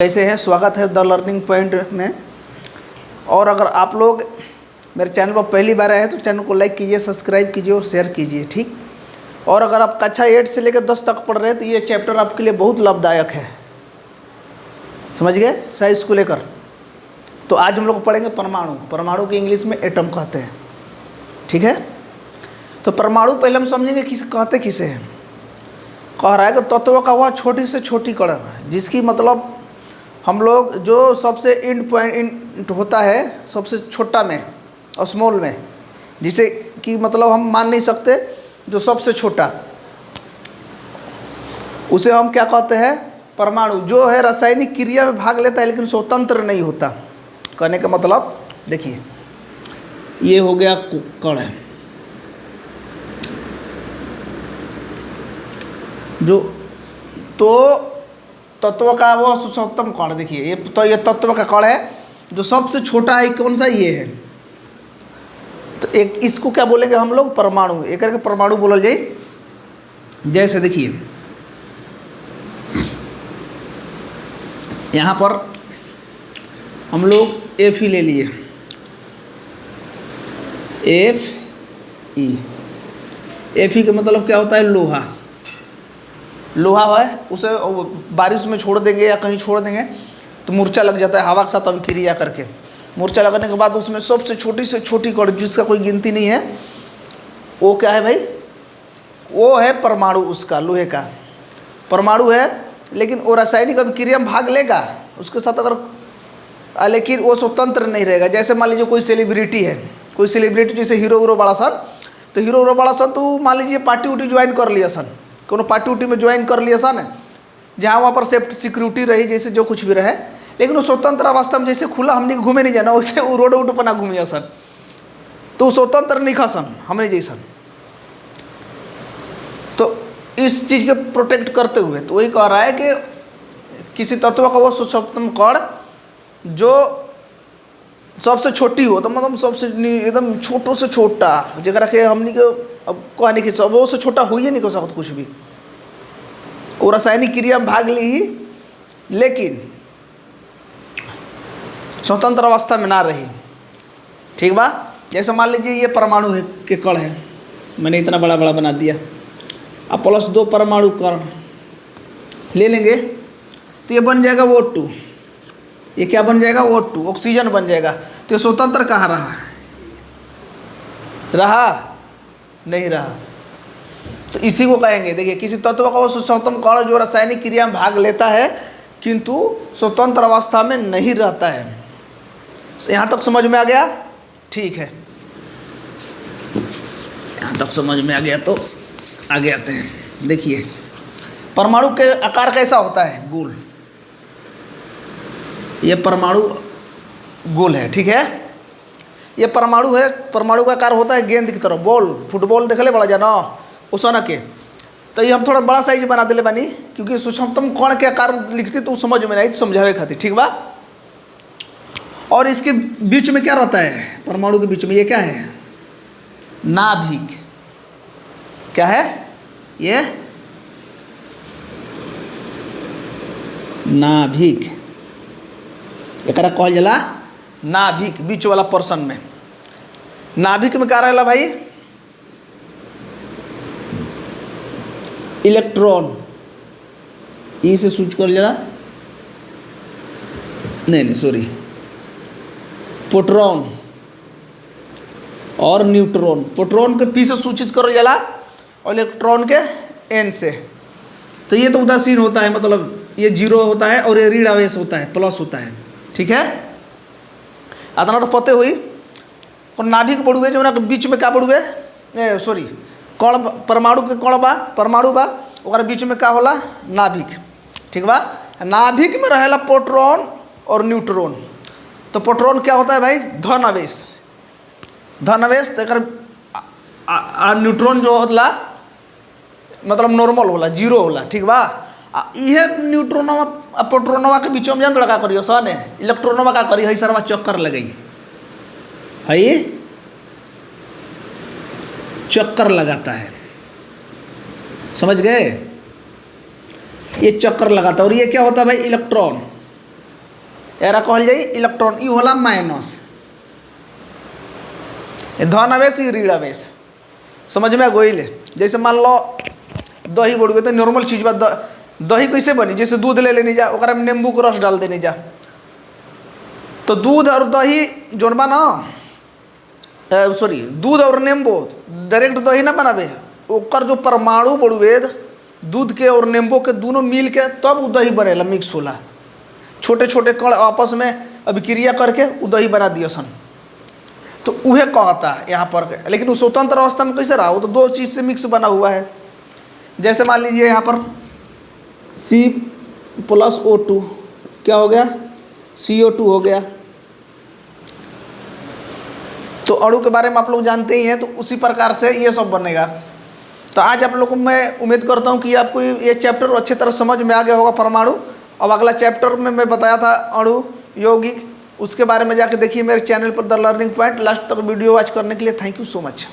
कैसे हैं? स्वागत है द लर्निंग पॉइंट में। और अगर आप लोग मेरे चैनल पर पहली बार आए हैं तो चैनल को लाइक कीजिए, सब्सक्राइब कीजिए और शेयर कीजिए, ठीक। और अगर आप कक्षा 8 से लेकर 10 तक पढ़ रहे हैं तो ये चैप्टर आपके लिए बहुत लाभदायक है, समझ गए, साइंस को लेकर। तो आज हम लोग पढ़ेंगे परमाणु। परमाणु की इंग्लिश में एटम कहते हैं, ठीक है। तो परमाणु पहले हम समझेंगे किसे कहते किसे हैं। कह रहा है कि तत्व का वह छोटी से छोटी कण जिसकी मतलब हम लोग जो सबसे इंड पॉइंट होता है सबसे छोटा में और स्मॉल में, जिसे कि मतलब हम मान नहीं सकते, जो सबसे छोटा, उसे हम क्या कहते हैं? परमाणु। जो है रासायनिक क्रिया में भाग लेता है लेकिन स्वतंत्र नहीं होता। कहने का मतलब देखिए, ये हो गया कण है जो, तो तत्व का वो सूक्ष्मतम कण, देखिए ये तो ये तत्व का कण है जो सबसे छोटा है। कौन सा? ये है। तो एक इसको क्या बोलेंगे हम लोग? परमाणु। एक करके परमाणु बोलल जाए। जैसे देखिए यहाँ पर हम लोग एफ ही ले लिए, एफ ही का मतलब क्या होता है? लोहा। लोहा है, उसे बारिश में छोड़ देंगे या कहीं छोड़ देंगे तो मूर्छा लग जाता है हवा के साथ अभिक्रिया करके। मूर्छा लगने के बाद उसमें सबसे छोटी से छोटी कण जिसका कोई गिनती नहीं है, वो क्या है भाई? वो है परमाणु। उसका लोहे का परमाणु है, लेकिन वो रासायनिक अभिक्रिया में भाग लेगा उसके साथ अगर, लेकिन वो स्वतंत्र नहीं रहेगा। जैसे मान लीजिए कोई सेलिब्रिटी है, कोई सेलिब्रिटी जैसे हीरो वीरो बड़ा सन, तो हीरो वीरो बड़ा सन तो मान लीजिए पार्टी उटी ज्वाइन कर लिया सन, कोनो पार्टी उटी में ज्वाइन कर लिया सन, जहाँ वहाँ पर सेफ्टी सिक्योरिटी रही, जैसे जो कुछ भी रहे, लेकिन वो स्वतंत्र अवस्था में जैसे खुला हमने घूमे नहीं जाना, वैसे वो रोड उड पर ना घूमिया सन, तो वो स्वतंत्र नहीं खा सन हमने जैसन। तो इस चीज़ के प्रोटेक्ट करते हुए तो वही कह रहा है कि किसी तत्व का वो सूक्ष्मतम कण जो सबसे छोटी हो, तो मतलब सबसे एकदम छोटो से छोटा, जरा के हमने के अब कहने की सब वो से छोटा हो ही नहीं कर सकता कुछ भी। वो रासायनिक क्रिया में भाग ली ही, लेकिन स्वतंत्र अवस्था में ना रही, ठीक बा। जैसे मान लीजिए ये परमाणु है के कण है, मैंने इतना बड़ा बड़ा बना दिया, अब प्लस 2 परमाणु कण ले लेंगे तो ये बन जाएगा O2। ये क्या बन जाएगा? O2, ऑक्सीजन बन जाएगा। तो ये स्वतंत्र कहाँ रहा? नहीं रहा। तो इसी को कहेंगे, देखिए किसी तत्व का वो सूक्ष्मतम कण जो रासायनिक क्रिया में भाग लेता है किंतु स्वतंत्र अवस्था में नहीं रहता है। यहाँ तक समझ में आ गया? ठीक है, यहाँ तक समझ में आ गया तो आगे आते हैं। देखिए परमाणु के आकार कैसा होता है? गोल। ये परमाणु गोल है, ठीक है। ये परमाणु है, परमाणु का आकार होता है गेंद की तरह, बॉल, फुटबॉल देख ले बड़ा जाना ओसना के। तो ये हम थोड़ा बड़ा साइज बना दिले बानी क्योंकि सूक्ष्मतम कण के आकार लिखती तो समझ में नहीं, समझावे खातिर, ठीक बा। और इसके बीच में क्या रहता है? परमाणु के बीच में ये क्या है? नाभिक। क्या है ये? नाभिक। एकरा कहल जाला नाभिक। बीच वाला पोर्शन में नाभिक में क्या रहेला भाई? इलेक्ट्रॉन। ई से सूच कर जाला, नहीं सॉरी, प्रोटॉन और न्यूट्रॉन। प्रोटॉन के पी से सूचित कर जाला और इलेक्ट्रॉन के एन से। तो ये तो उदासीन होता है, मतलब ये जीरो होता है और ये ऋण आवेश होता है, प्लस होता है, ठीक है। इतना तो पते हुई। और नाभिक बढ़ुए जो ना बीच में क्या बढ़ुए? सॉरी, कण, परमाणु के कण बा, परमाणु बा, और बीच में क्या होला? नाभिक, ठीक बा। नाभिक में रहेला प्रोटॉन और न्यूट्रॉन। तो प्रोटॉन क्या होता है भाई? धन आवेश, धन आवेश। तो न्यूट्रॉन जो होला मतलब नॉर्मल होला, जीरो होला, ठीक बा। इहे न्यूट्रॉनवा प्रोटॉनवा के बीच में जान लगा करियो सन, इलेक्ट्रॉनवा का करी है सरवा चक्कर लगई है, चक्कर लगाता है, समझ गए? ये चक्कर लगाता है। और ये क्या होता है भाई? इलेक्ट्रॉन। एरा कहल जाए इलेक्ट्रॉन, ई होला माइनस, धन आवेश ई ऋण आवेश। समझ में आ गइल? जैसे मान लो दही बड़ुए तो नॉर्मल चीज बा, दही कैसे बनी? जैसे दूध ले लेनी जा, ओकरा में नींबू को रस डाल देनी जा, तो दूध और दही जोन बा ना, सॉरी दूध और नींबू डायरेक्ट दही ना बनावे, ओकर जो परमाणु बड़ुए दूध के और नींबू के दोनों मिल के तब वो दही बनेला, मिक्स होला, छोटे छोटे कण आपस में अभिक्रिया करके वो दही बना दिया सन। तो वह कहता है यहाँ पर, लेकिन वो स्वतंत्र अवस्था में कैसे रहा? वो तो दो चीज़ से मिक्स बना हुआ है। जैसे मान लीजिए यहाँ पर C+O2 क्या हो गया? CO2 हो गया। तो अणु के बारे में आप लोग जानते ही हैं, तो उसी प्रकार से ये सब बनेगा। तो आज आप लोगों को मैं उम्मीद करता हूँ कि आपको ये चैप्टर अच्छी तरह समझ में आ गया होगा, परमाणु। अब अगला चैप्टर में मैं बताया था अणु यौगिक, उसके बारे में जाके देखिए मेरे चैनल पर द लर्निंग पॉइंट। लास्ट तक वीडियो वॉच करने के लिए थैंक यू सो मच।